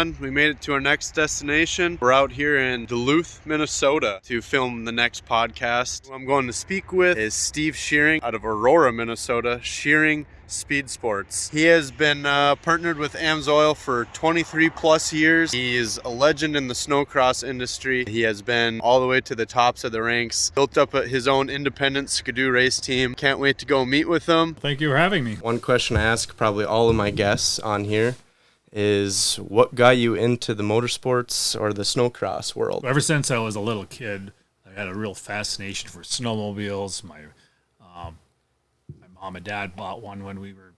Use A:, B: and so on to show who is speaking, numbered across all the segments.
A: fun. We made it to our next destination. We're out here in Duluth, Minnesota to film the next podcast. Who I'm going to speak with is Steve Scheuring out of Aurora, Minnesota, Scheuring Speed Sports. He has been partnered with AMSOIL for 23 plus years. He is a legend in the snowcross industry. He has been all the way to the tops of the ranks, built up his own independent Skidoo race team. Can't wait to go meet with him.
B: Thank you for having me.
C: One question I ask probably all of my guests on here is, what got you into the motorsports or the snowcross world?
B: Ever since I was a little kid, I had a real fascination for snowmobiles. My mom and dad bought one when we were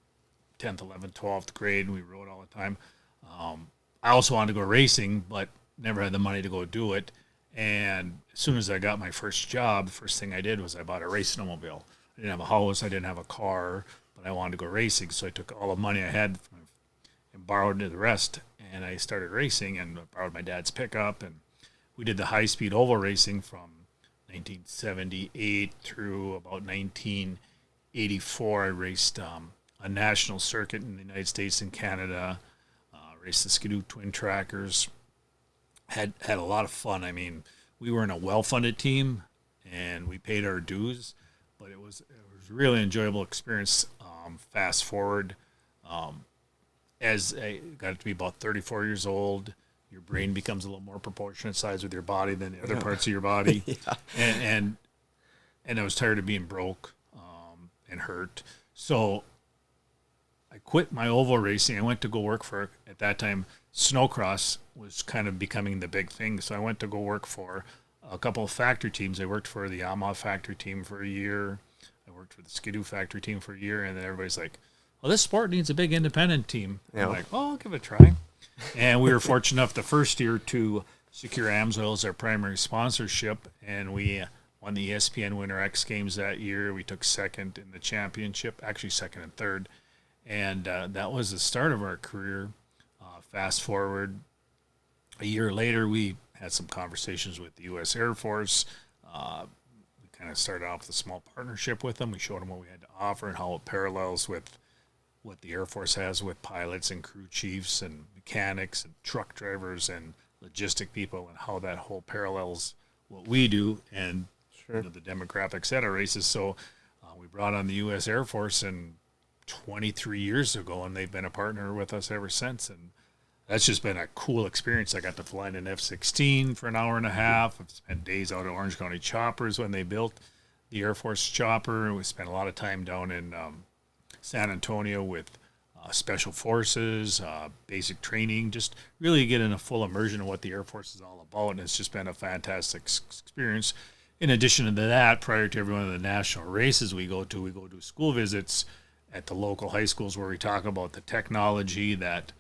B: 10th, 11th, 12th grade, and we rode all the time. I also wanted to go racing, but never had the money to go do it. And as soon as I got my first job, the first thing I did was I bought a race snowmobile. I didn't have a house, I didn't have a car, but I wanted to go racing, so I took all the money I had and borrowed the rest, and I started racing and borrowed my dad's pickup, and we did the high-speed oval racing from 1978 through about 1984. I raced a national circuit in the United States and Canada, raced the Skidoo twin trackers, had a lot of fun. I mean, we were in a well-funded team, and we paid our dues, but it was a really enjoyable experience. Fast forward, as I got to be about 34 years old, your brain becomes a little more proportionate size with your body than the other parts of your body.
C: Yeah.
B: And I was tired of being broke and hurt. So I quit my oval racing. I went to go work for, at that time, Snocross was kind of becoming the big thing. So I went to go work for a couple of factory teams. I worked for the Yamaha factory team for a year. I worked for the Skidoo factory team for a year. And then everybody's like, well, this sport needs a big independent team. Yeah. I'm like, well, I'll give it a try. And we were fortunate enough the first year to secure AMSOIL as our primary sponsorship, and we won the ESPN Winter X Games that year. We took second in the championship, actually second and third, and that was the start of our career. Fast forward, a year later, we had some conversations with the U.S. Air Force. We kind of started off with a small partnership with them. We showed them what we had to offer and how it parallels with what the Air Force has with pilots and crew chiefs and mechanics and truck drivers and logistic people, and how that whole parallels what we do and the demographics at our races. So we brought on the U.S. Air Force 23 years ago, and they've been a partner with us ever since. And that's just been a cool experience. I got to fly in an F-16 for an hour and a half. I've spent days out at Orange County Choppers when they built the Air Force chopper. We spent a lot of time down in San Antonio with special forces, basic training, just really getting a full immersion of what the Air Force is all about. And it's just been a fantastic experience. In addition to that, prior to every one of the national races we go to school visits at the local high schools where we talk about the technology that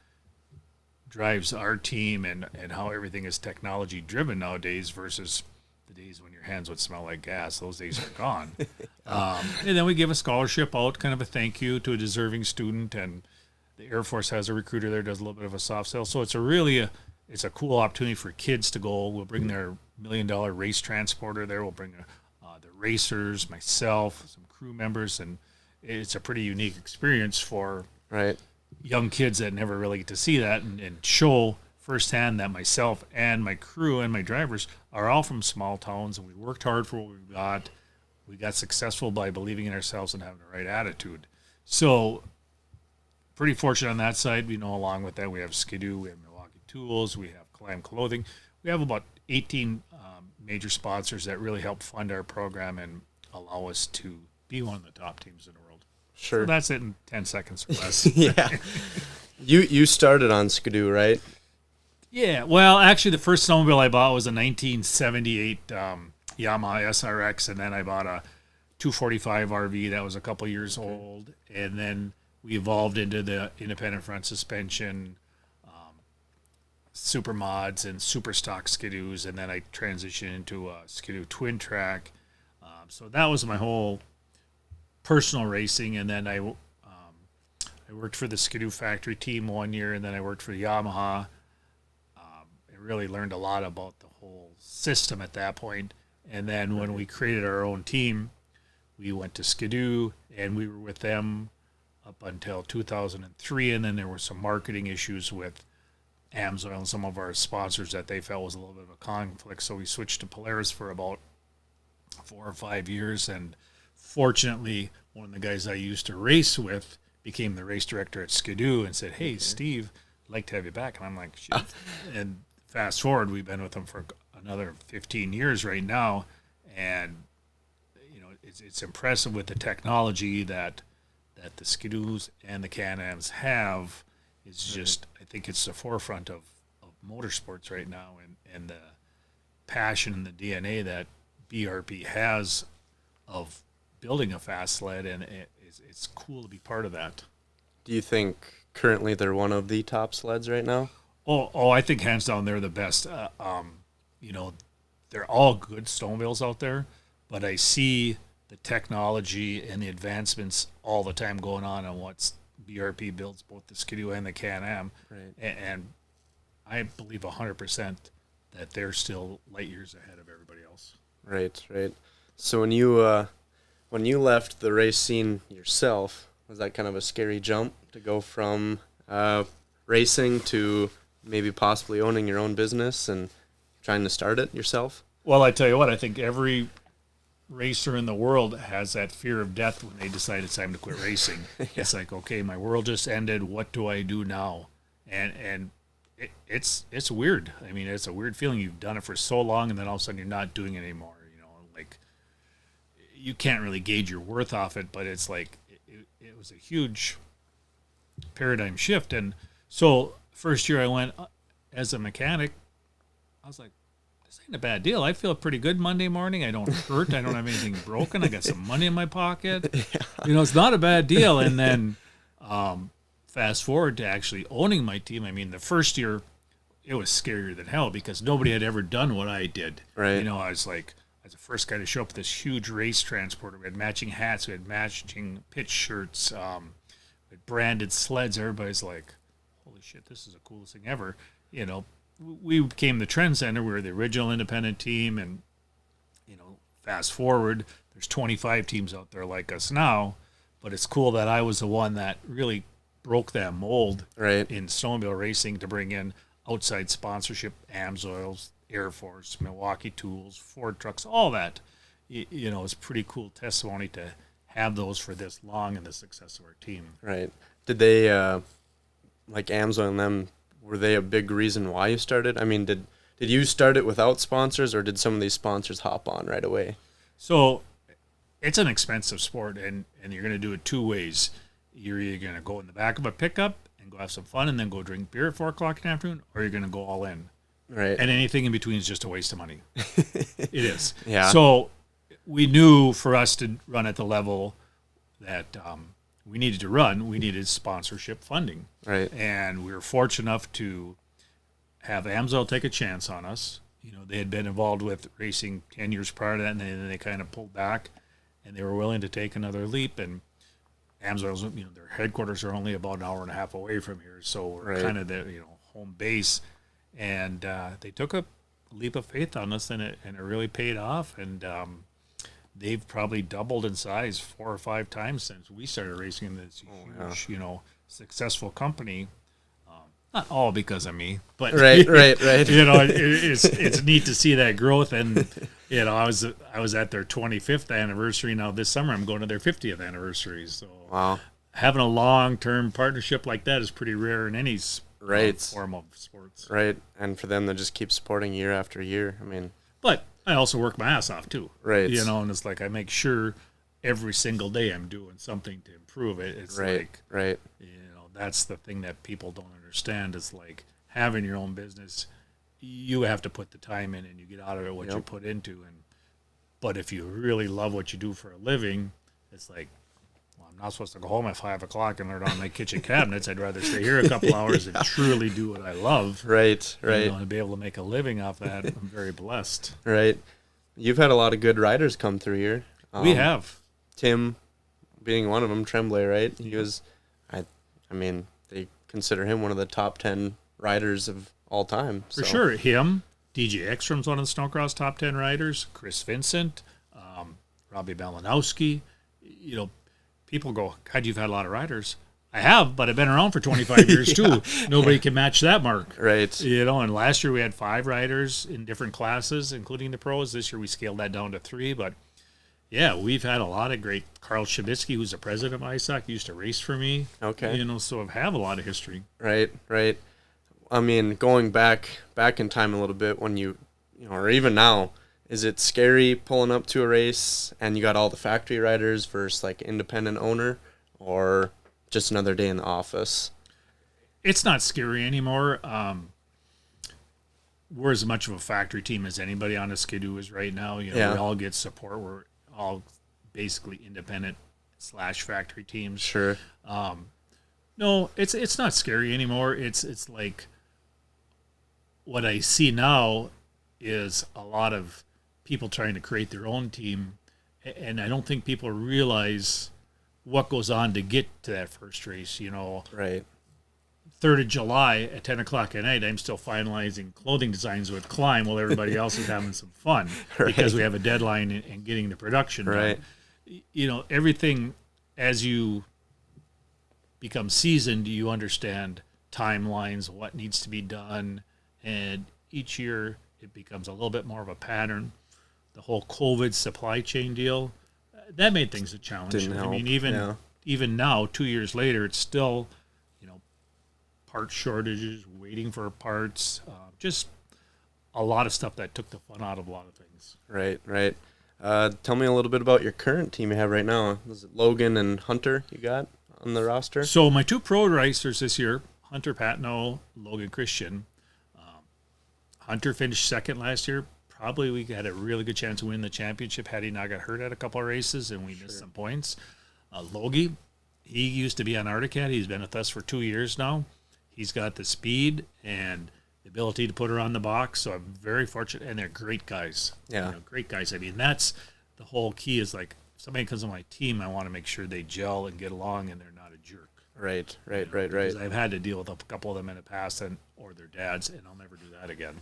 B: drives our team and how everything is technology driven nowadays versus the days when your hands would smell like gas. Those days are gone. And then we give a scholarship out, kind of a thank you to a deserving student, and the Air Force has a recruiter there, does a little bit of a soft sell. So it's it's a cool opportunity for kids to go. We'll bring their $1 million race transporter there. We'll bring the racers, myself, some crew members, and it's a pretty unique experience for young kids that never really get to see that and show firsthand that myself and my crew and my drivers are all from small towns, and we worked hard for what we got. We got successful by believing in ourselves and having the right attitude. So pretty fortunate on that side. Along with that, we have Skidoo, we have Milwaukee Tools, we have Clam Clothing. We have about 18 major sponsors that really help fund our program and allow us to be one of the top teams in the world.
C: Sure.
B: So that's it in 10 seconds or less.
C: Yeah. You started on Skidoo, right?
B: Yeah, well, actually, the first snowmobile I bought was a 1978 Yamaha SRX, and then I bought a 245 RV that was a couple years old, and then we evolved into the independent front suspension, super mods, and super stock Skidoos, and then I transitioned into a Skidoo twin track. So that was my whole personal racing, and then I worked for the Skidoo factory team 1 year, and then I worked for Yamaha. Really learned a lot about the whole system at that point. And then when we created our own team, we went to Skidoo, and we were with them up until 2003, and then there were some marketing issues with AMSOIL and some of our sponsors that they felt was a little bit of a conflict. So we switched to Polaris for about 4 or 5 years. And fortunately, one of the guys I used to race with became the race director at Skidoo and said, "Hey, Steve, I'd like to have you back." And I'm like, "Shit." And fast forward, we've been with them for another 15 years right now. And, it's impressive with the technology that the Skidoos and the Can-Ams have. It's just, I think it's the forefront of motorsports right now, and the passion and the DNA that BRP has of building a fast sled, and it's cool to be part of that.
C: Do you think currently they're one of the top sleds right now?
B: Oh, I think hands down they're the best. They're all good snowmobiles out there, but I see the technology and the advancements all the time going on what BRP builds, both the Skidoo and the Can-Am.
C: Right.
B: And I believe 100% that they're still light years ahead of everybody else.
C: Right. So when you left the race scene yourself, was that kind of a scary jump to go from racing to maybe possibly owning your own business and trying to start it yourself?
B: Well, I tell you what, I think every racer in the world has that fear of death when they decide it's time to quit racing. Yeah. It's like, okay, my world just ended. What do I do now? And it's weird. I mean, it's a weird feeling. You've done it for so long, and then all of a sudden you're not doing it anymore. Like you can't really gauge your worth off it, but it's like it was a huge paradigm shift. And so first year I went as a mechanic, I was like, this ain't a bad deal. I feel pretty good Monday morning. I don't hurt. I don't have anything broken. I got some money in my pocket. Yeah. It's not a bad deal. And then fast forward to actually owning my team. I mean, the first year, it was scarier than hell because nobody had ever done what I did.
C: Right.
B: I was the first guy to show up with this huge race transporter. We had matching hats. We had matching pitch shirts. We had branded sleds. Everybody's like, holy shit, this is the coolest thing ever. We became the trend center. We were the original independent team, and fast forward, there's 25 teams out there like us now, but it's cool that I was the one that really broke that mold in snowmobile racing to bring in outside sponsorship, AMSOIL, Air Force, Milwaukee Tools, Ford trucks, all that. It's pretty cool testimony to have those for this long and the success of our team.
C: Right. Did they, like AMSOIL and them, were they a big reason why you started? I mean, did you start it without sponsors, or did some of these sponsors hop on right away?
B: So it's an expensive sport, and you're going to do it two ways. You're either going to go in the back of a pickup and go have some fun and then go drink beer at 4 o'clock in the afternoon, or you're going to go all in.
C: Right.
B: And anything in between is just a waste of money. It is.
C: Yeah.
B: So we knew for us to run at the level that we needed to run, we needed sponsorship funding.
C: Right.
B: And we were fortunate enough to have AMSOIL take a chance on us. They had been involved with racing 10 years prior to that, and then they kind of pulled back, and they were willing to take another leap. And AMSOIL's, their headquarters are only about an hour and a half away from here, so we're kind of their, home base. And they took a leap of faith on us, and it really paid off. And they've probably doubled in size 4 or 5 times since we started racing in this huge, successful company. Not all because of me, but
C: right.
B: It's neat to see that growth. And I was at their 25th anniversary. Now this summer I'm going to their 50th anniversary. So
C: wow,
B: having a long-term partnership like that is pretty rare in any form of sports.
C: Right, and for them to just keep supporting year after year. I mean,
B: but I also work my ass off too.
C: Right.
B: And it's like I make sure every single day I'm doing something to improve it. It's
C: right.
B: That's the thing that people don't understand is like having your own business, you have to put the time in and you get out of it what you put into. But if you really love what you do for a living, it's like, well, I'm not supposed to go home at 5 o'clock and learn on my kitchen cabinets. I'd rather stay here a couple hours and truly do what I love.
C: Right.
B: And be able to make a living off that. I'm very blessed.
C: Right. You've had a lot of good riders come through here.
B: We have.
C: Tim being one of them, Tremblay, right? He was, I mean, they consider him one of the top 10 riders of all time.
B: For sure. Him, DJ Ekstrom's one of the Snocross top 10 riders, Chris Vincent, Robbie Malinowski. People go, God, you've had a lot of riders. I have, but I've been around for 25 years too. Nobody can match that mark.
C: Right.
B: And last year we had 5 riders in different classes, including the pros. This year we scaled that down to 3, but yeah, we've had a lot of great. Carl Shabitsky, who's the president of ISOC, used to race for me.
C: Okay.
B: So I have a lot of history.
C: Right. I mean, going back in time a little bit when or even now, is it scary pulling up to a race and you got all the factory riders versus like independent owner, or just another day in the office?
B: It's not scary anymore. We're as much of a factory team as anybody on a skidoo is right now. We all get support. We're all basically independent / factory teams.
C: Sure.
B: No, it's not scary anymore. It's like what I see now is a lot of people trying to create their own team, and I don't think people realize what goes on to get to that first race.
C: Right.
B: 3rd of July at 10 o'clock at night, I'm still finalizing clothing designs with Climb while everybody else is having some fun because we have a deadline in getting the production done.
C: Right.
B: Everything, as you become seasoned, you understand timelines, what needs to be done, and each year it becomes a little bit more of a pattern. The whole COVID supply chain deal, that made things a challenge.
C: Didn't help.
B: I mean, even now, 2 years later, it's still, part shortages, waiting for parts, just a lot of stuff that took the fun out of a lot of things.
C: Right. Tell me a little bit about your current team you have right now. Is it Logan and Hunter you got on the roster?
B: So my 2 pro racers this year, Hunter Patno, Logan Christian. Hunter finished 2nd last year. Probably we had a really good chance to win the championship had he not got hurt at a couple of races and we missed some points. Logie, he used to be on Arctic. He's been with us for 2 years now. He's got the speed and the ability to put her on the box, so I'm very fortunate. And they're great guys.
C: Yeah.
B: Great guys. I mean, that's the whole key is like, if somebody comes on my team, I want to make sure they gel and get along and they're not a jerk.
C: Right.
B: Because I've had to deal with a couple of them in the past or their dads, and I'll never do that again.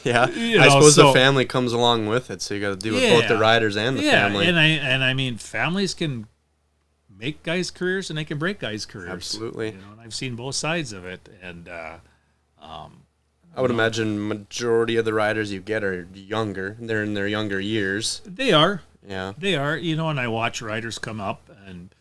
C: Yeah. I suppose the family comes along with it, so you got to deal with both the riders and the family.
B: And I mean, families can make guys' careers and they can break guys' careers.
C: Absolutely.
B: And I've seen both sides of it. And
C: I would imagine majority of the riders you get are younger. They're in their younger years.
B: They are.
C: Yeah.
B: They are. And I watch riders come up, and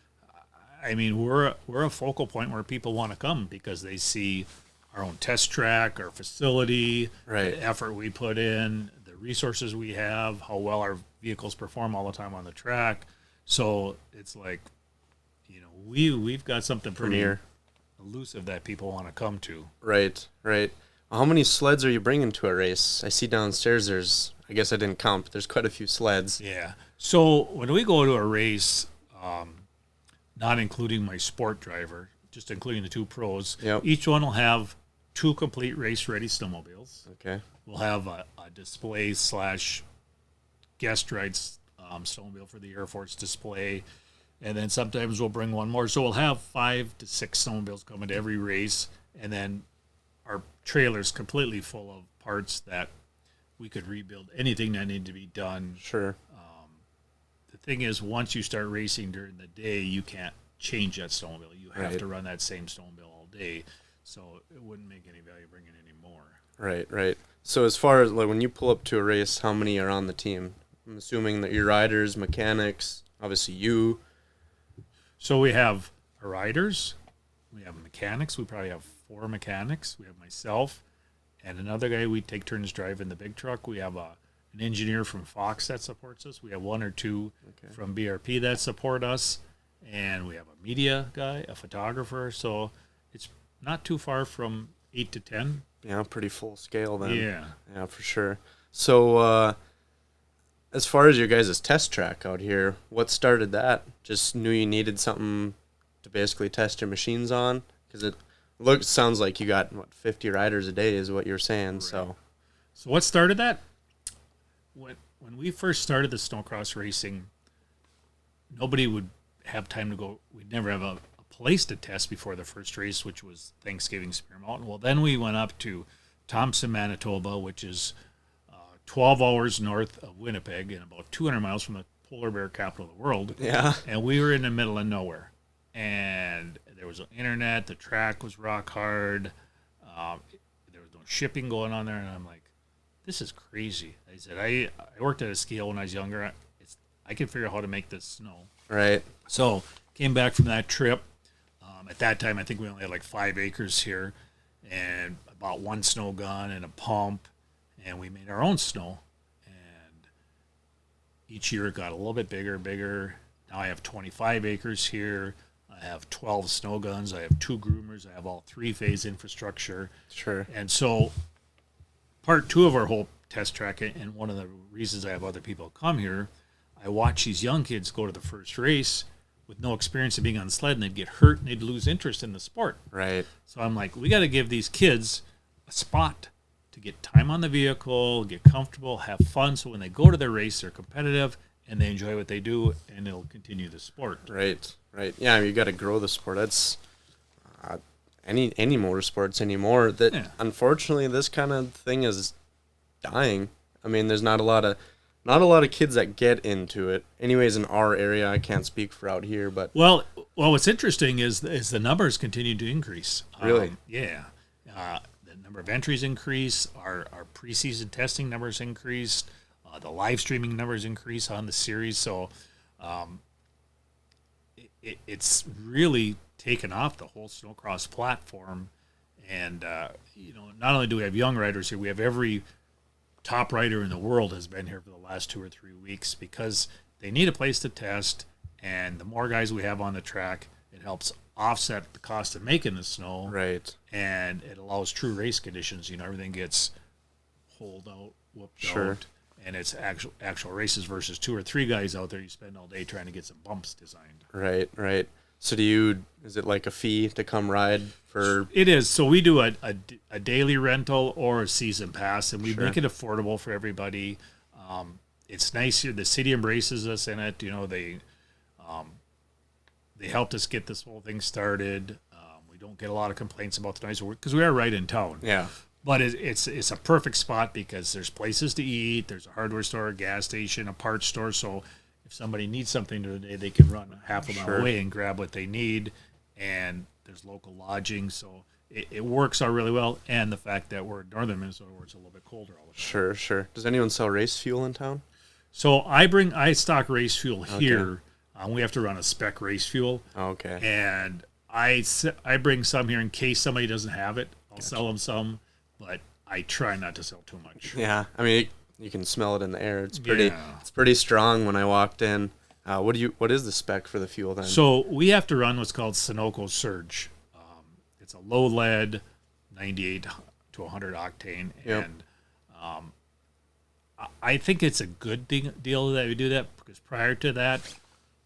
B: I mean, we're a focal point where people want to come because they see our own test track, our facility, the effort we put in, the resources we have, how well our vehicles perform all the time on the track. So it's like, we've got something pretty elusive that people want to come to.
C: Right. How many sleds are you bringing to a race? I see downstairs I guess I didn't count, but there's quite a few sleds.
B: Yeah. So when we go to a race, not including my sport driver, just including the 2 pros, each one will have 2 complete race-ready snowmobiles.
C: Okay.
B: We'll have a display / guest rides snowmobile for the Air Force display. And then sometimes we'll bring one more. So we'll have 5 to 6 snowmobiles coming to every race. And then our trailer's completely full of parts that we could rebuild. Anything that needed to be done.
C: Sure.
B: The thing is, once you start racing during the day, you can't change that snowmobile. You have to run that same snowmobile all day. So it wouldn't make any value bringing any more.
C: Right. So as far as when you pull up to a race, how many are on the team? I'm assuming that your riders, mechanics, obviously you.
B: So we have our riders, we have mechanics. We probably have 4 mechanics. We have myself and another guy we take turns driving the big truck. We have an engineer from Fox that supports us. We have 1 or 2 from BRP that support us. And we have a media guy, a photographer. So it's not too far from 8 to 10.
C: Yeah, pretty full scale then.
B: Yeah,
C: for sure. So as far as your guys' test track out here, what started that? Just knew you needed something to basically test your machines on? Because it sounds like you got, 50 riders a day is what you're saying. Right. So
B: what started that? When we first started the Snocross racing, nobody would have time to go. We'd never have a place to test before the first race, which was Thanksgiving Spear Mountain. Well, then we went up to Thompson, Manitoba, which is 12 hours north of Winnipeg and about 200 miles from the polar bear capital of the world.
C: Yeah.
B: And we were in the middle of nowhere. And there was no internet. The track was rock hard. There was no shipping going on there, and I'm like, this is crazy. I said, I worked at a scale when I was younger. I can figure out how to make this snow.
C: Right.
B: So came back from that trip. At that time, I think we only had like 5 acres here, and about 1 snow gun and a pump, and we made our own snow. And each year it got a little bit bigger and bigger. Now I have 25 acres here. I have 12 snow guns. I have 2 groomers. I have all 3-phase infrastructure.
C: Sure.
B: And so part 2 of our whole test track, and one of the reasons I have other people come here, I watch these young kids go to the first race with no experience of being on sled, and they'd get hurt and they'd lose interest in the sport.
C: Right.
B: So I'm like, we got to give these kids a spot to get time on the vehicle, get comfortable, have fun, so when they go to their race, they're competitive and they enjoy what they do, and they'll continue the sport.
C: Right. Yeah, you got to grow the sport. That's any motorsports anymore. That Unfortunately, this kind of thing is dying. I mean, there's not a lot of kids that get into it. Anyways, in our area, I can't speak for out here, but
B: well, what's interesting is the numbers continue to increase.
C: Really?
B: Yeah. The number of entries increase. Our preseason testing numbers increased. The live streaming numbers increase on the series. So it's really taken off, the whole Snocross platform. And, not only do we have young riders here, we have every top rider in the world has been here for the last 2 or 3 weeks because they need a place to test. And the more guys we have on the track, it helps offset the cost of making the snow.
C: Right.
B: And it allows true race conditions. Everything gets holed out, whooped
C: Sure.
B: out. And it's actual races versus 2 or 3 guys out there. You spend all day trying to get some bumps designed.
C: Right. So is it like a fee to come ride for?
B: It is. So we do a daily rental or a season pass, and we
C: Sure.
B: make it affordable for everybody. It's nice here. The city embraces us in it. They helped us get this whole thing started. We don't get a lot of complaints about the noise because we are right in town.
C: Yeah.
B: But it's a perfect spot because there's places to eat. There's a hardware store, a gas station, a parts store. So if somebody needs something today, they can run half a mile
C: Sure.
B: away and grab what they need. And there's local lodging. So it works out really well. And the fact that we're in northern Minnesota where it's a little bit colder all the time.
C: Sure. Does anyone sell race fuel in town?
B: So I stock race fuel here. We have to run a spec race fuel.
C: Okay.
B: And I bring some here in case somebody doesn't have it. I'll sell them some. But I try not to sell too much.
C: Yeah, I mean, you can smell it in the air. It's pretty strong. When I walked in, what is the spec for the fuel then?
B: So we have to run what's called Sunoco Surge. It's a low lead, 98 to 100 octane, and I think it's a good deal that we do that because prior to that,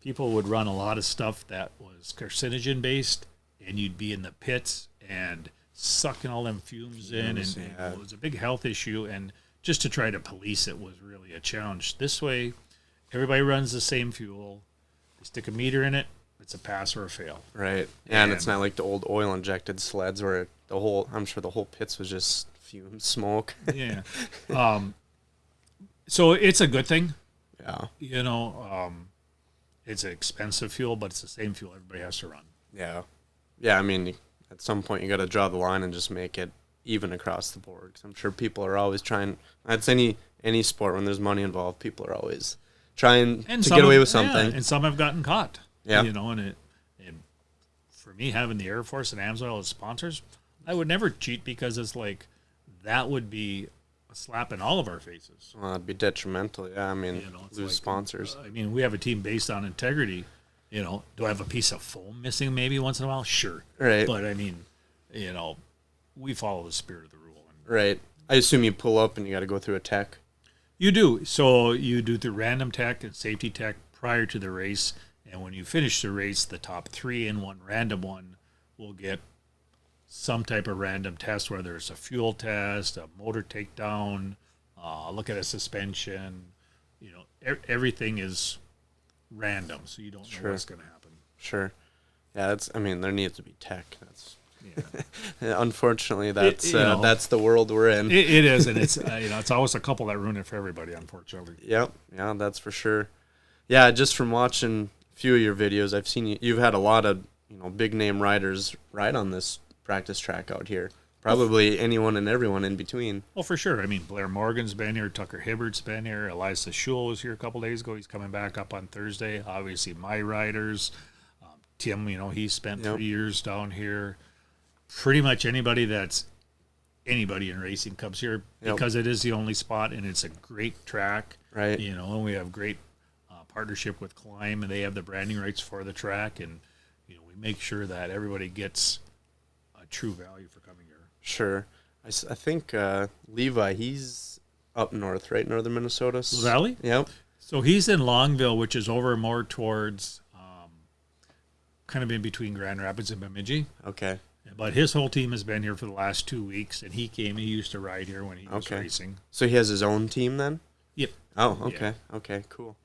B: people would run a lot of stuff that was carcinogen based, and you'd be in the pits and sucking all them fumes in, and it was a big health issue, and just to try to police it was really a challenge. This way, everybody runs the same fuel. They stick a meter in it. It's a pass or a fail.
C: Right. And it's not like the old oil injected sleds where I'm sure the whole pits was just fume smoke.
B: Yeah. So it's a good thing.
C: Yeah.
B: It's an expensive fuel, but it's the same fuel everybody has to run.
C: Yeah. Yeah, I mean, at some point you got to draw the line and just make it even across the board. 'Cause I'm sure people are always trying. That's any sport when there's money involved. People are always trying to get away with something.
B: And some have gotten caught.
C: Yeah.
B: And for me, having the Air Force and AMSOIL as sponsors, I would never cheat because it's like that would be a slap in all of our faces.
C: Well, it'd be detrimental. Yeah, I mean, lose
B: like,
C: sponsors.
B: We have a team based on integrity. Do I have a piece of foam missing maybe once in a while? Sure.
C: Right.
B: But we follow the spirit of the rule.
C: Right. I assume you pull up and you got to go through a tech.
B: You do. So you do the random tech and safety tech prior to the race. And when you finish the race, the top 3 and 1 random one will get some type of random test, whether it's a fuel test, a motor takedown, look at a suspension. Everything is random, so you don't know what's going to happen.
C: Sure. Yeah, there needs to be tech. Unfortunately, that's the world we're in.
B: It is, and it's it's always a couple that ruin it for everybody, unfortunately.
C: Yep. Yeah, that's for sure. Yeah, just from watching a few of your videos, I've seen you've had a lot of big name riders ride on this practice track out here. Probably anyone and everyone in between.
B: Well, for sure. I mean, Blair Morgan's been here. Tucker Hibbert's been here. Eliza Schule was here a couple days ago. He's coming back up on Thursday. Obviously, my riders. Tim, he spent 3 years down here. Pretty much anybody in racing comes here because it is the only spot, and it's a great track.
C: Right.
B: And we have great partnership with Climb, and they have the branding rights for the track, and we make sure that everybody gets a true value for coming here.
C: Sure. I think Levi, he's up north, right? Northern Minnesota.
B: Valley?
C: Yep.
B: So he's in Longville, which is over more towards kind of in between Grand Rapids and Bemidji.
C: Okay.
B: But his whole team has been here for the last 2 weeks, and he used to ride here when he was racing.
C: So he has his own team then?
B: Yep.
C: Oh, okay. Yeah. Okay, cool.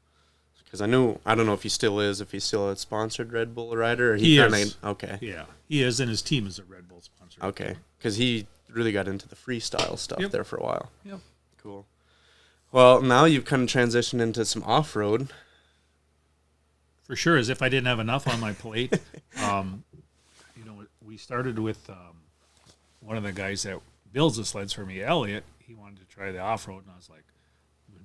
C: Because I don't know if he still is, if he's still a sponsored Red Bull rider. Or
B: he is.
C: Okay.
B: Yeah, he is, and his team is a Red Bull sponsor.
C: Okay, because he really got into the freestyle stuff there for a while.
B: Yep.
C: Cool. Well, now you've kind of transitioned into some off-road.
B: For sure, as if I didn't have enough on my plate. We started with one of the guys that builds the sleds for me, Elliot. He wanted to try the off-road, and I was like,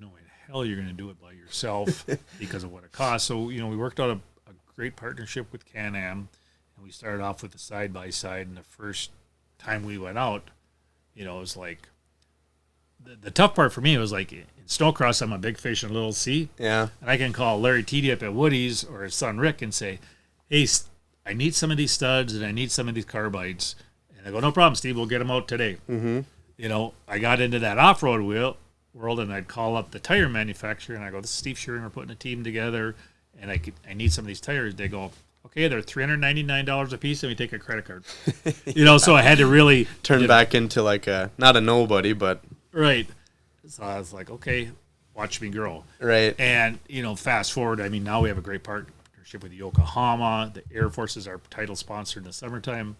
B: no way in hell you're going to do it by yourself because of what it costs. So, we worked out a great partnership with Can-Am, and we started off with the side-by-side, and the first time we went out, it was like, the tough part for me was like, in Snocross, I'm a big fish in a little sea.
C: Yeah.
B: And I can call Larry Teedy up at Woody's or his son Rick and say, hey, I need some of these studs and I need some of these carbides. And I go, no problem, Steve, we'll get them out today.
C: Mm-hmm.
B: I got into that off-road world, and I'd call up the tire manufacturer, and I go, this is Steve Scheuring, we're putting a team together, and I need some of these tires. They go, okay, they're $399 a piece, and we take a credit card. So I had to really
C: turn back into like not a nobody, but
B: right. So I was like, okay, watch me grow.
C: Right.
B: And fast forward, now we have a great partnership with Yokohama. The Air Force is our title sponsor in the summertime,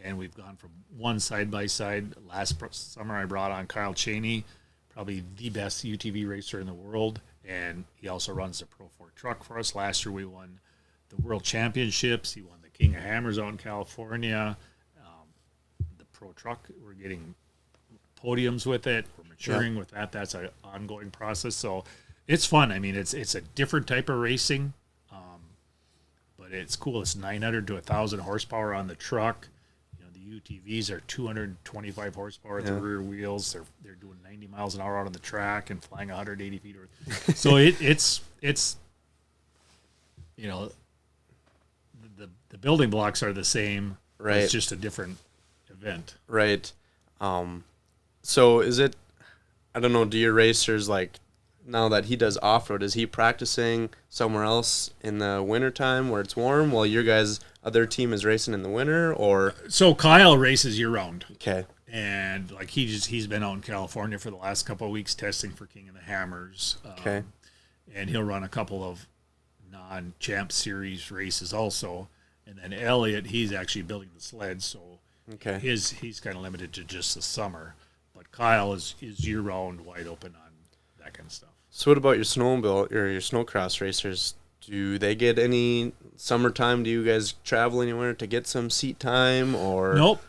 B: and we've gone from one side by side. Last summer, I brought on Kyle Cheney, probably the best UTV racer in the world, and he also runs the Pro 4 truck for us. Last year, we won the World Championships. He won the King of Hammers out in California. The Pro truck, we're getting podiums with it. We're maturing with that. That's an ongoing process. So it's fun. It's a different type of racing, but it's cool. It's 900 to 1,000 horsepower on the truck. The UTVs are 225 horsepower at the rear wheels. They're doing 90 miles an hour out on the track and flying 180 feet. So it's the building blocks are the same.
C: Right.
B: It's just a different event.
C: Right. So is it, I don't know, do your racers, like, now that he does off-road, is he practicing somewhere else in the wintertime where it's warm while your guys' other team is racing in the winter, or?
B: So Kyle races year-round.
C: Okay.
B: And, like, he's been out in California for the last couple of weeks testing for King of the Hammers.
C: Okay.
B: And he'll run a couple of non-champ series races also. And then Elliot, he's actually building the sled, so he's kind of limited to just the summer. But Kyle is year-round wide open on that kind of stuff.
C: So what about your snowmobile or your snowcross racers? Do they get any summertime? Do you guys travel anywhere to get some seat time, or?
B: Nope.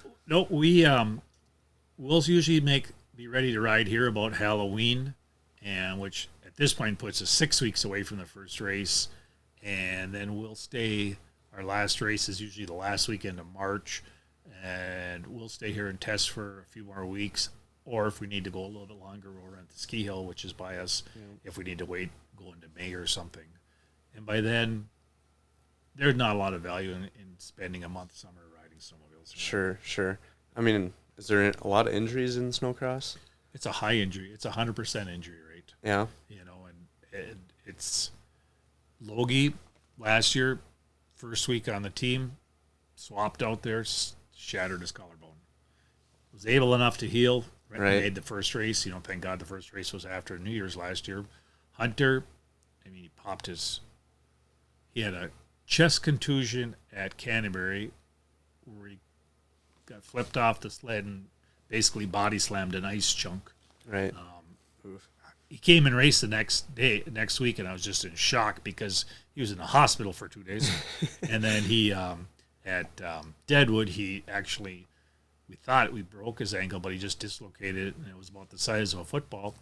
B: We'll usually be ready to ride here about Halloween, and which at this point puts us 6 weeks away from the first race, and then we'll stay. Our last race is usually the last weekend of March, and we'll stay here and test for a few more weeks. Or if we need to go a little bit longer, we'll rent the ski hill, which is by us. Yeah. If we need to wait, go into May or something. And by then, there's not a lot of value in spending a month summer riding snowmobiles.
C: Sure. Is there a lot of injuries in snowcross?
B: It's a high injury. It's 100% injury rate.
C: Yeah.
B: And it's Logie last year, first week on the team, swapped out there, shattered his collarbone. Was able enough to heal.
C: Right.
B: Made the first race. Thank God the first race was after New Year's last year. Hunter, he popped he had a chest contusion at Canterbury where he got flipped off the sled and basically body slammed an ice chunk.
C: Right.
B: He came and raced the next week, and I was just in shock because he was in the hospital for 2 days. And then he at Deadwood, he actually, we thought we broke his ankle, but he just dislocated it, and it was about the size of a football.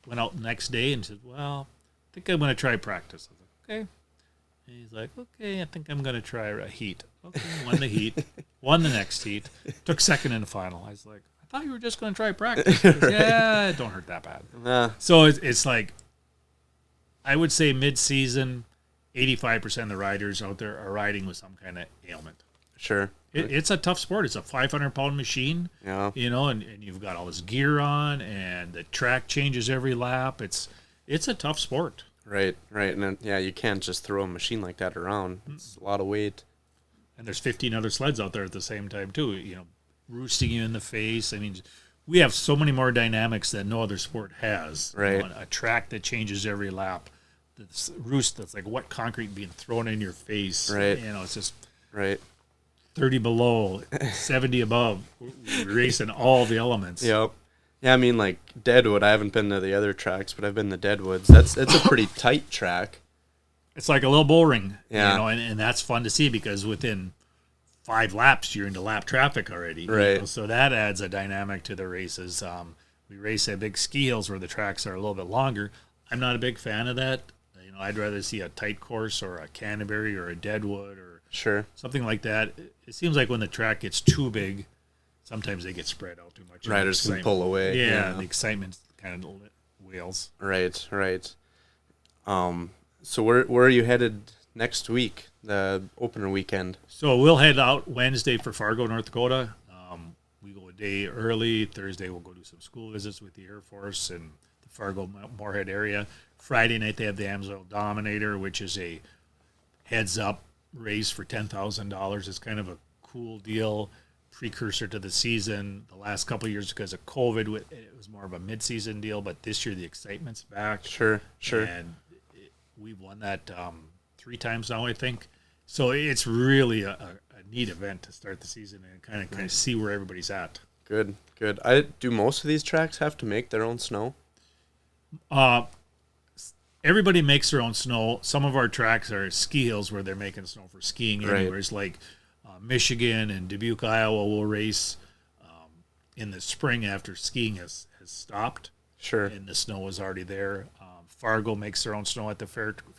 B: Went out the next day and said, well, I think I'm going to try practice. I was like, okay. And he's like, okay, I think I'm going to try a heat. Okay, won the heat, won the next heat, took second in the final. I was like, I thought you were just going to try practice. He goes, yeah, it don't hurt that bad. So it's like, I would say mid-season, 85% of the riders out there are riding with some kind of ailment.
C: Sure.
B: It's a tough sport. It's a 500-pound machine,
C: Yeah.
B: and you've got all this gear on, and the track changes every lap. It's a tough sport.
C: Right. And then, you can't just throw a machine like that around. It's a lot of weight.
B: And there's 15 other sleds out there at the same time, too, roosting you in the face. I mean, we have so many more dynamics that no other sport has.
C: Right.
B: A track that changes every lap. This roost that's like wet concrete being thrown in your face.
C: Right.
B: It's just
C: Right.
B: 30 below, 70 above. We're racing all the elements.
C: Yep. Yeah, I mean, like Deadwood, I haven't been to the other tracks, but I've been to Deadwoods. It's a pretty tight track.
B: It's like a little bull ring,
C: Yeah.
B: And that's fun to see because within 5 laps, you're into lap traffic already.
C: Right.
B: So that adds a dynamic to the races. We race at big ski hills where the tracks are a little bit longer. I'm not a big fan of that. I'd rather see a tight course or a Canterbury or a Deadwood or
C: Sure.
B: something like that. It seems like when the track gets too big, sometimes they get spread out too much.
C: Riders can pull away.
B: Yeah, the excitement kind of wails.
C: Right. So where are you headed next week, the opener weekend?
B: So we'll head out Wednesday for Fargo, North Dakota. We go a day early. Thursday we'll go do some school visits with the Air Force and the Fargo Moorhead area. Friday night they have the Amsoil Dominator, which is a heads-up race for $10,000. It's kind of a cool deal, precursor to the season. The last couple of years, because of COVID, it was more of a mid-season deal, but this year the excitement's back.
C: Sure.
B: And we've won that 3 times now, I think. So it's really a neat event to start the season and kind of see where everybody's at.
C: Good. Do most of these tracks have to make their own snow?
B: Everybody makes their own snow. Some of our tracks are ski hills where they're making snow for skiing anyways, like Michigan and Dubuque, Iowa will race in the spring after skiing has stopped.
C: Sure.
B: And the snow is already there. Fargo makes their own snow at the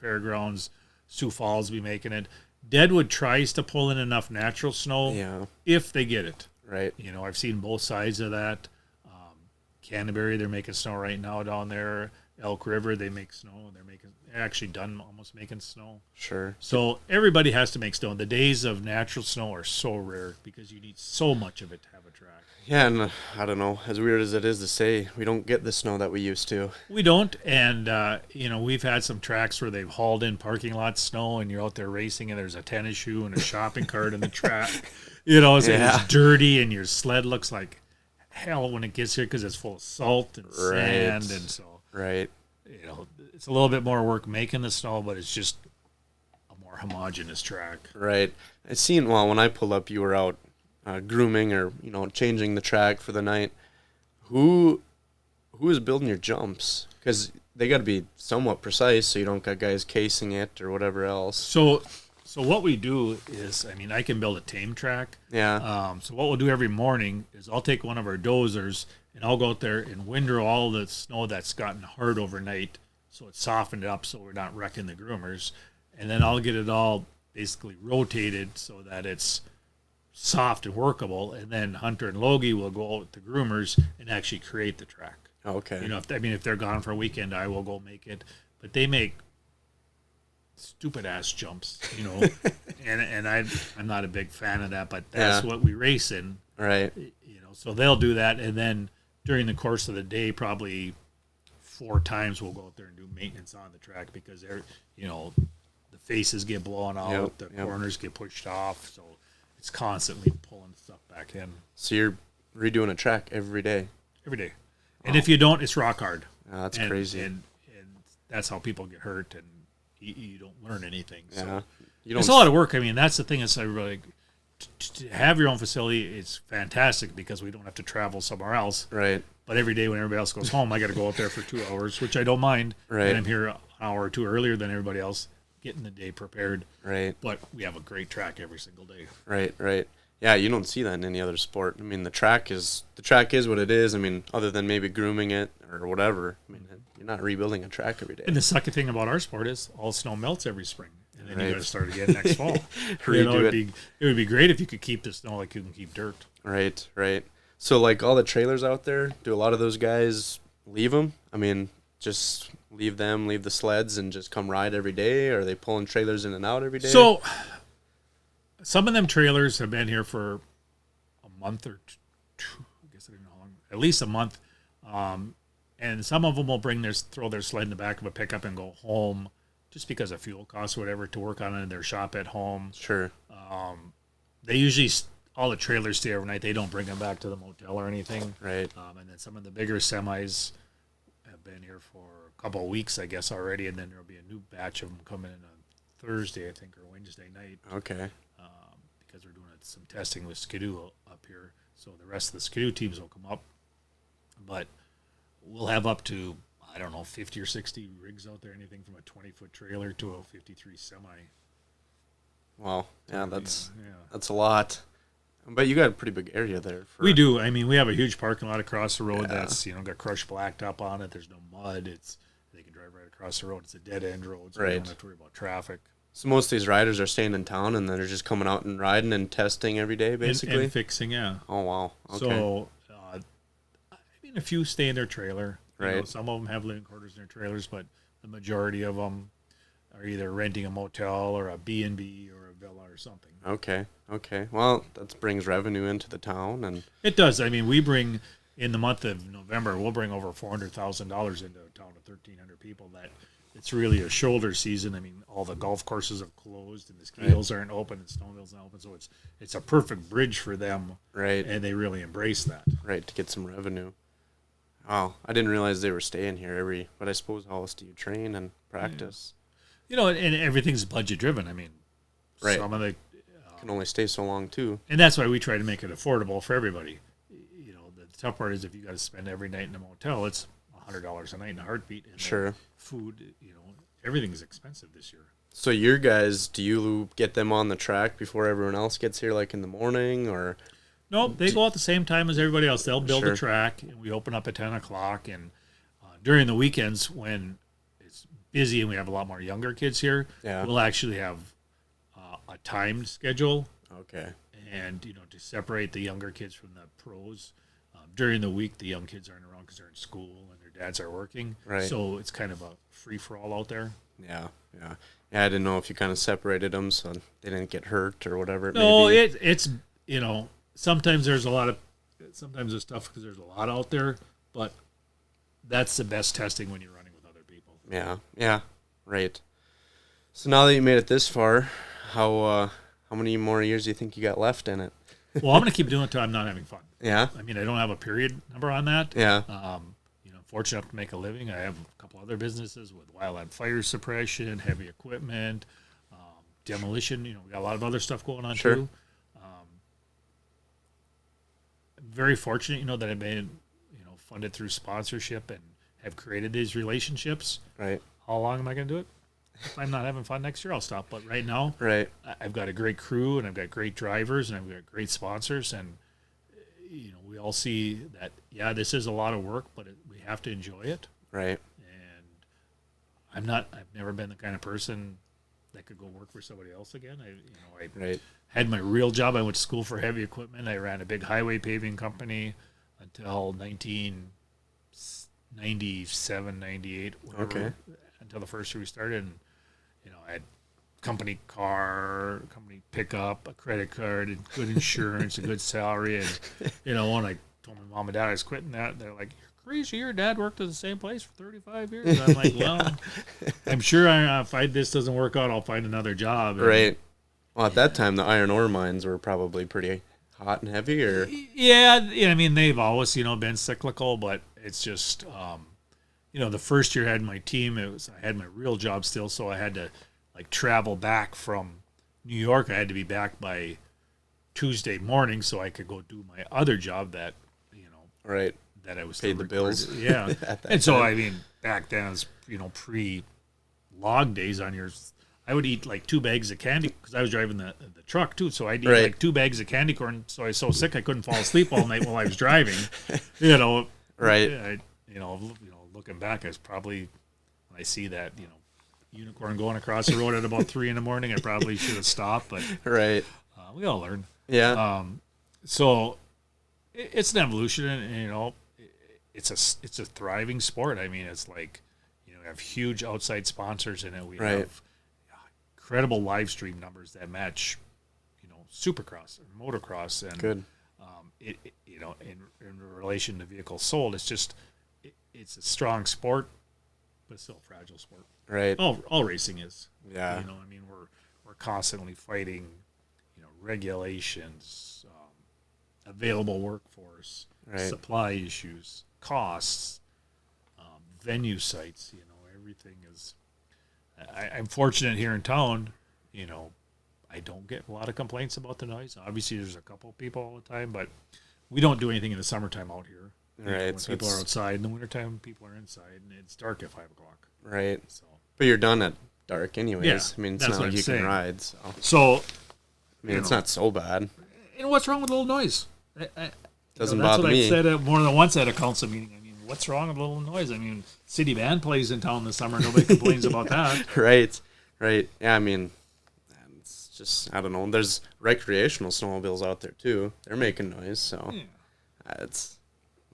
B: fairgrounds. Sioux Falls will be making it. Deadwood tries to pull in enough natural snow if they get it.
C: Right.
B: I've seen both sides of that. Canterbury, they're making snow right now down there. Elk River, they make snow. They're actually done almost making snow.
C: Sure.
B: So everybody has to make snow. The days of natural snow are so rare because you need so much of it to have a track.
C: Yeah, and I don't know, as weird as it is to say, we don't get the snow that we used to.
B: We don't, and we've had some tracks where they've hauled in parking lot snow, and you're out there racing, and there's a tennis shoe and a shopping cart in the track. It's dirty, and your sled looks like hell when it gets here because it's full of salt and sand, and so it's a little bit more work making the snow, but it's just a more homogeneous track.
C: Right. I seen when I pulled up, you were out grooming or changing the track for the night. Who is building your jumps? Because they got to be somewhat precise, so you don't got guys casing it or whatever else.
B: So what we do is, I can build a tame track.
C: Yeah.
B: So what we'll do every morning is I'll take one of our dozers and I'll go out there and windrow all the snow that's gotten hard overnight, so it's softened up, so we're not wrecking the groomers, and then I'll get it all basically rotated so that it's soft and workable, and then Hunter and Logie will go out with the groomers and actually create the track.
C: Okay.
B: If they're gone for a weekend, I will go make it, but they make stupid ass jumps, and I'm not a big fan of that, but that's what we race in.
C: Right.
B: So they'll do that, and then during the course of the day, probably 4 times we'll go out there and do maintenance on the track because the faces get blown out, the corners get pushed off, so it's constantly pulling stuff back in.
C: So you're redoing a track every day?
B: Every day. And if you don't, it's rock hard.
C: That's crazy.
B: And that's how people get hurt, and you don't learn anything. So
C: Yeah.
B: it's a lot of work. That's the thing. It's like to have your own facility is fantastic because we don't have to travel somewhere else.
C: Right.
B: But every day when everybody else goes home, I got to go out there for 2 hours, which I don't mind.
C: Right.
B: And I'm here an hour or two earlier than everybody else. getting the day prepared.
C: Right.
B: But we have a great track every single day.
C: Right. Yeah, you don't see that in any other sport. I mean, the track is what it is. I mean, other than maybe grooming it or whatever. I mean, you're not rebuilding a track every day.
B: And the sucky thing about our sport is all snow melts every spring, and then you got to start again next fall.
C: Redo
B: it would be great if you could keep the snow like you can keep dirt.
C: Right. So, like, all the trailers out there, do a lot of those guys leave them? I mean, just leave the sleds, and just come ride every day? Or are they pulling trailers in and out every day?
B: So, some of them trailers have been here for a month or two. I guess I don't know how long. At least a month. And some of them will throw their sled in the back of a pickup and go home, just because of fuel costs or whatever, to work on it in their shop at home.
C: Sure.
B: They usually, all the trailers stay overnight. They don't bring them back to the motel or anything.
C: Right.
B: And then some of the bigger semis have been here for a couple of weeks, I guess, already, and then there'll be a new batch of them coming in on Thursday, I think, or Wednesday night.
C: Okay.
B: Because we're doing some testing with Skidoo up here, so the rest of the Skidoo teams will come up. But we'll have up to, I don't know, 50 or 60 rigs out there, anything from a 20-foot trailer to a 53 semi.
C: Wow. Yeah, that's a lot. But you got a pretty big area there.
B: We do. I mean, we have a huge parking lot across the road that's, got crushed blacktop on it. There's no mud. They can drive right across the road. It's a dead-end road, so they don't have to worry about traffic.
C: So most of these riders are staying in town, and then they're just coming out and riding and testing every day, basically?
B: And fixing, yeah.
C: Oh, wow. Okay.
B: So, a few stay in their trailer.
C: Right.
B: Some of them have living quarters in their trailers, but the majority of them are either renting a motel or a B&B or a villa or something.
C: Okay. Well, that brings revenue into the town. And
B: it does. I mean, we bring, in the month of November, we'll bring over $400,000 into a town of 1,300 people. That it's really a shoulder season. I mean, all the golf courses have closed and the ski hills aren't open and snow hills aren't open, so it's a perfect bridge for them.
C: Right.
B: And they really embrace that.
C: Right, to get some revenue. Oh, I didn't realize they were staying here but I suppose how else do you train and practice?
B: Yeah. And everything's budget driven. I mean,
C: right.
B: Some of the
C: can only stay so long too.
B: And that's why we try to make it affordable for everybody. The tough part is if you got to spend every night in a motel, it's $100 a night in a heartbeat. And
C: sure.
B: Food, everything's expensive this year.
C: So your guys, do you get them on the track before everyone else gets here, like in the morning, or?
B: Nope, they go at the same time as everybody else. They'll build a track, and we open up at 10 o'clock. And during the weekends when it's busy and we have a lot more younger kids here, we'll actually have a timed schedule.
C: Okay.
B: And, to separate the younger kids from the pros. During the week, the young kids aren't around because they're in school and their dads are working.
C: Right. So
B: it's kind of a free-for-all out there.
C: Yeah. I didn't know if you kind of separated them so they didn't get hurt or whatever it
B: may
C: be.
B: It's sometimes there's tough because there's a lot out there, but that's the best testing when you're running with other people.
C: Yeah, right. So now that you made it this far, how many more years do you think you got left in it?
B: Well, I'm going to keep doing it until I'm not having fun.
C: Yeah.
B: I mean, I don't have a period number on that.
C: Yeah.
B: Fortunate enough to make a living. I have a couple other businesses with wildland fire suppression, heavy equipment, demolition. We got a lot of other stuff going on too. Very fortunate, that I've been, funded through sponsorship and have created these relationships.
C: Right.
B: How long am I going to do it? If I'm not having fun next year, I'll stop. But right now,
C: right,
B: I've got a great crew and I've got great drivers and I've got great sponsors, and we all see that. Yeah, this is a lot of work, but we have to enjoy it.
C: Right.
B: And I've never been the kind of person that could go work for somebody else again. I had my real job. I went to school for heavy equipment. I ran a big highway paving company until 1997, 98, whatever.
C: Okay.
B: Until the first year we started. And, I had company car, company pickup, a credit card, and good insurance, a good salary. And, when I told my mom and dad I was quitting that, they're like, "You're crazy. Your dad worked at the same place for 35 years. And I'm like, well, I'm sure if this doesn't work out, I'll find another job. And,
C: right. Well, at that time, the iron ore mines were probably pretty hot and heavy, or?
B: Yeah, I mean, they've always, been cyclical, but it's just, the first year I had my team, I had my real job still, so I had to, travel back from New York. I had to be back by Tuesday morning so I could go do my other job that,
C: right,
B: that I was
C: paid the bills.
B: Yeah. And so, I mean, back then, it was, pre-log days on your I would eat like 2 bags of candy because I was driving the truck too. So I'd eat
C: Right.
B: like 2 bags of candy corn. So I was so sick I couldn't fall asleep all night while I was driving. You know,
C: Right.
B: Looking back, I was probably when I see that unicorn going across the road at about 3 a.m, I probably should have stopped. But
C: Right.
B: we all learn.
C: Yeah.
B: So it's an evolution, and it's a thriving sport. I mean, it's like we have huge outside sponsors in it. We
C: Right.
B: have incredible live stream numbers that match, Supercross or motocross, and
C: Good.
B: in relation to vehicles sold, it's just it's a strong sport, but still a fragile sport.
C: Right.
B: All racing is.
C: Yeah.
B: I mean, we're constantly fighting, regulations, available workforce,
C: Right.
B: supply issues, costs, venue sites. Everything is. I'm fortunate here in town. I don't get a lot of complaints about the noise. Obviously, there's a couple of people all the time, but we don't do anything in the summertime out here.
C: Right.
B: When people are outside. In the wintertime, people are inside, and it's dark at 5 o'clock.
C: Right.
B: So,
C: But you're done at dark anyways.
B: Yeah,
C: I mean, it's
B: that's
C: not
B: what
C: like
B: I'm
C: you
B: saying.
C: can ride. So
B: so
C: I mean, it's not so bad.
B: and what's wrong with a little noise?
C: Doesn't
B: that's
C: bother
B: what
C: me.
B: I've said more than once at a council meeting. I mean, what's wrong with a little noise? I mean, city band plays in town this summer. Nobody complains about that.
C: Right. Right. Yeah. I mean, it's just I don't know. There's recreational snowmobiles out there too. They're making noise. So
B: Yeah.
C: it's.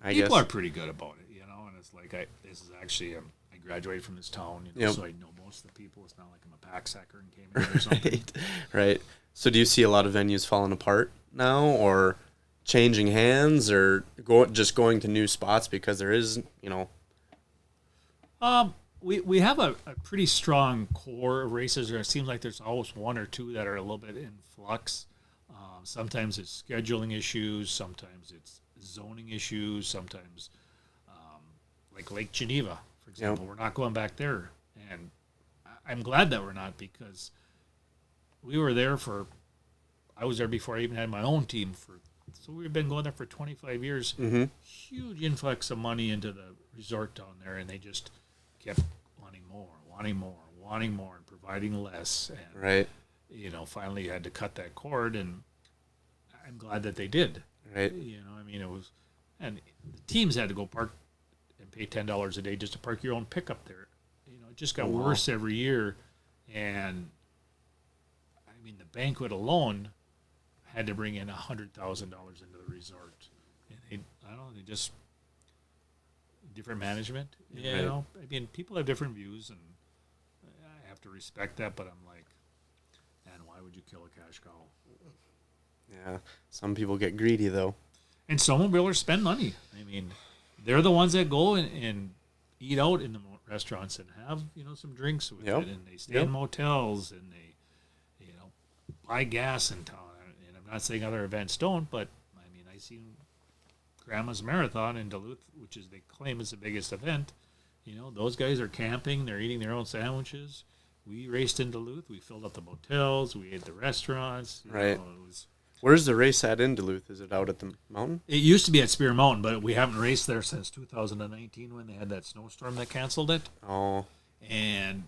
B: People
C: guess.
B: are pretty good about it, and it's like this is actually I graduated from this town,
C: Yep.
B: so I know most of the people. It's not like I'm a pack sacker and came here or something.
C: Right. Right. So do you see a lot of venues falling apart now, or changing hands, or just going to new spots because there is,
B: We have a pretty strong core of races. It seems like there's always one or two that are a little bit in flux. Sometimes it's scheduling issues. Sometimes it's zoning issues. Sometimes, like Lake Geneva, for example, we're not going back there. And I'm glad that we're not, because we were there I was there before I even had my own team. So we've been going there for 25 years.
C: Mm-hmm.
B: Huge influx of money into the resort down there, and they just kept wanting more, and providing less. And,
C: Right.
B: Finally had to cut that cord, and I'm glad that they did.
C: Right.
B: It was, and the teams had to go park and pay $10 a day just to park your own pickup there. It just got worse every year, and I mean, the banquet alone had to bring in $100,000 into the resort. And they just different management.
C: Right.
B: I mean, people have different views, and I have to respect that. But I'm like, man, why would you kill a cash cow?
C: Yeah. Some people get greedy though.
B: And snowmobilers spend money. I mean, they're the ones that go and eat out in the restaurants and have some drinks with
C: Yep.
B: it, and they stay in motels, and they buy gas in town. And I'm not saying other events don't, but I mean, I seen Grandma's Marathon in Duluth, which is they claim is the biggest event. Those guys are camping, they're eating their own sandwiches. We raced in Duluth. We filled up the motels. We ate the restaurants.
C: Right. Where's the race at in Duluth? Is it out at the mountain?
B: It used to be at Spear Mountain, but we haven't raced there since 2019 when they had that snowstorm that canceled it.
C: Oh.
B: And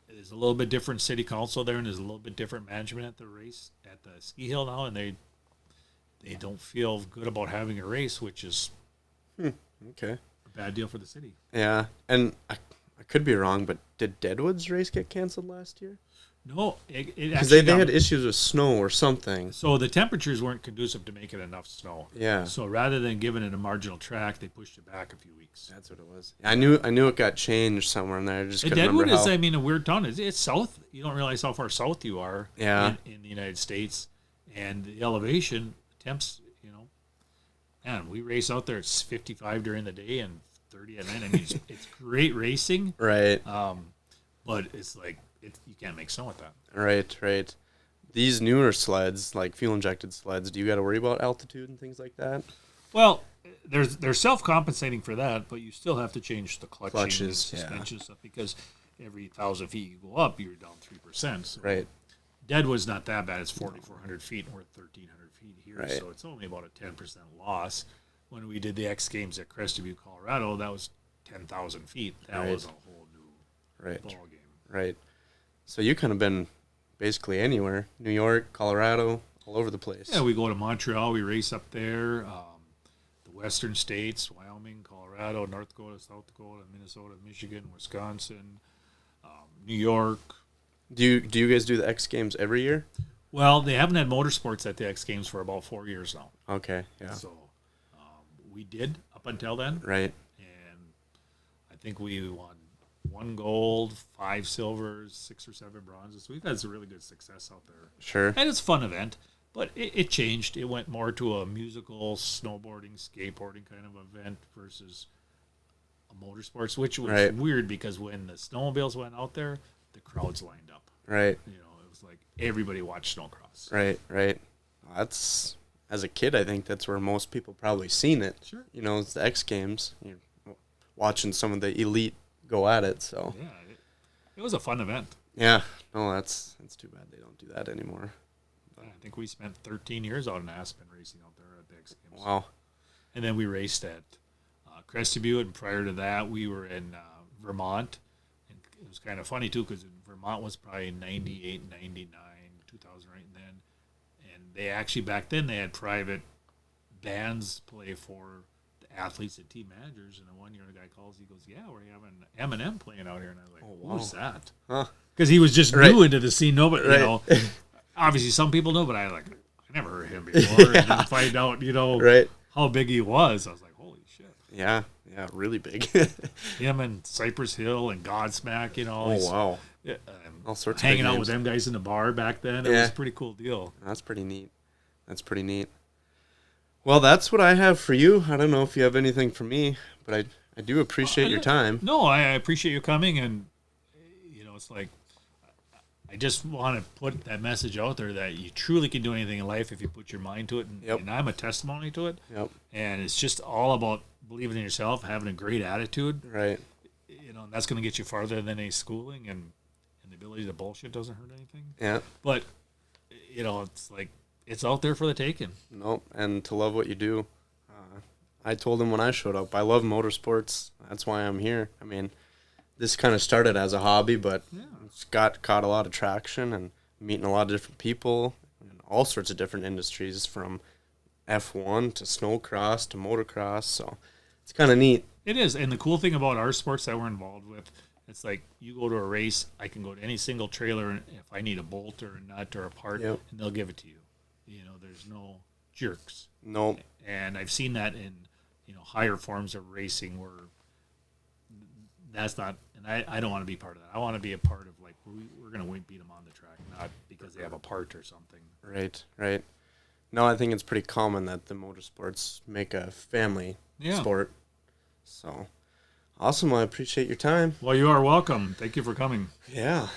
B: there's a little bit different city council there, and there's a little bit different management at the race at the ski hill now, and they don't feel good about having a race, which is
C: Okay.
B: a bad deal for the city.
C: Yeah. And I could be wrong, but did Deadwood's race get canceled last year?
B: No, it
C: Because
B: actually
C: they had issues with snow or something.
B: So the temperatures weren't conducive to making enough snow.
C: Yeah.
B: So rather than giving it a marginal track, they pushed it back a few weeks.
C: That's what it was. I knew it got changed somewhere in there. I just couldn't
B: Deadwood
C: remember
B: is,
C: how.
B: I mean, a weird town. It's south. You don't realize how far south you are
C: Yeah.
B: in the United States. And the elevation, temps, man, we race out there. It's 55 during the day and 30 at night. I mean, it's great racing.
C: Right.
B: But it's like, you can't make snow with that.
C: Right. These newer sleds, like fuel-injected sleds, do you got to worry about altitude and things like that?
B: Well, they're self-compensating for that, but you still have to change the clutching and
C: Clutches,
B: suspension stuff, because every 1,000 feet you go up, you're down 3%. So
C: Right.
B: Deadwood's not that bad. It's 4,400 feet, and we're 1,300 feet here,
C: Right.
B: so it's only about a 10% loss. When we did the X Games at Crested View, Colorado, that was 10,000 feet. That
C: Right.
B: was a whole new
C: Right.
B: ball game.
C: Right. So you kind of been basically anywhere. New York, Colorado, all over the place.
B: Yeah, we go to Montreal. We race up there. The western states, Wyoming, Colorado, North Dakota, South Dakota, Minnesota, Michigan, Wisconsin, New York.
C: Do you guys do the X Games every year?
B: Well, they haven't had motorsports at the X Games for about 4 years now.
C: Okay, yeah.
B: So we did up until then.
C: Right.
B: And I think we won 1 gold, 5 silvers, 6 or 7 bronzes. So we've had some really good success out there.
C: Sure.
B: And it's a fun event, but it changed. It went more to a musical, snowboarding, skateboarding kind of event versus a motorsports, which was weird because when the snowmobiles went out there, the crowds lined up.
C: Right.
B: You know, it was like everybody watched Snocross.
C: Right. That's, as a kid, I think that's where most people probably seen it.
B: Sure.
C: You know, it's the X Games. You're watching some of the elite go at it, so.
B: Yeah, it was a fun event.
C: Yeah. No, that's too bad they don't do that anymore.
B: I think we spent 13 years out in Aspen racing out there at the X Games.
C: Wow.
B: And then we raced at Crested Butte, and prior to that, we were in Vermont. And it was kind of funny, too, because Vermont was probably 98, 99, 2000 right then. And they actually, back then, they had private bands play for the athletes and team managers. And then one year, the guy calls, he goes, yeah, we're having Eminem playing out here. And I was like,
C: oh, wow.
B: Who's that?
C: Huh.
B: Because he was just new into the scene. Nobody,
C: Right.
B: you know, obviously some people know, but I never heard him before. And then find out, you know,
C: Right.
B: how big he was. I was like, holy shit.
C: Yeah, really big.
B: Him and Cypress Hill and Godsmack, you know.
C: Oh, wow. All sorts of
B: hanging
C: big
B: out
C: names.
B: with them guys in the bar back then. It was a pretty cool deal.
C: That's pretty neat. Well, that's what I have for you. I don't know if you have anything for me, but I do appreciate your time.
B: No, I appreciate you coming, and you know, it's like I just want to put that message out there that you truly can do anything in life if you put your mind to it, and I'm a testimony to it.
C: Yep.
B: And it's just all about believing in yourself, having a great attitude.
C: Right.
B: You know, and that's going to get you farther than any schooling, and the ability to bullshit doesn't hurt anything.
C: Yeah.
B: But you know, it's like it's out there for the taking.
C: Nope. And to love what you do. I told him when I showed up, I love motorsports. That's why I'm here. I mean, this kind of started as a hobby, but it's caught a lot of traction and meeting a lot of different people in all sorts of different industries, from F1 to snowcross to motocross. So it's kind of neat.
B: It is. And the cool thing about our sports that we're involved with, it's like you go to a race, I can go to any single trailer, and if I need a bolt or a nut or a part, and they'll give it to you. You know, there's no jerks.
C: Nope.
B: And I've seen that in, you know, higher forms of racing where that's not, and I don't want to be part of that. I want to be a part of, like, we're going to beat them on the track, not because they have a part or something.
C: Right. No, I think it's pretty common that the motorsports make a family sport. So, awesome. Well, I appreciate your time.
B: Well, you are welcome. Thank you for coming.
C: Yeah.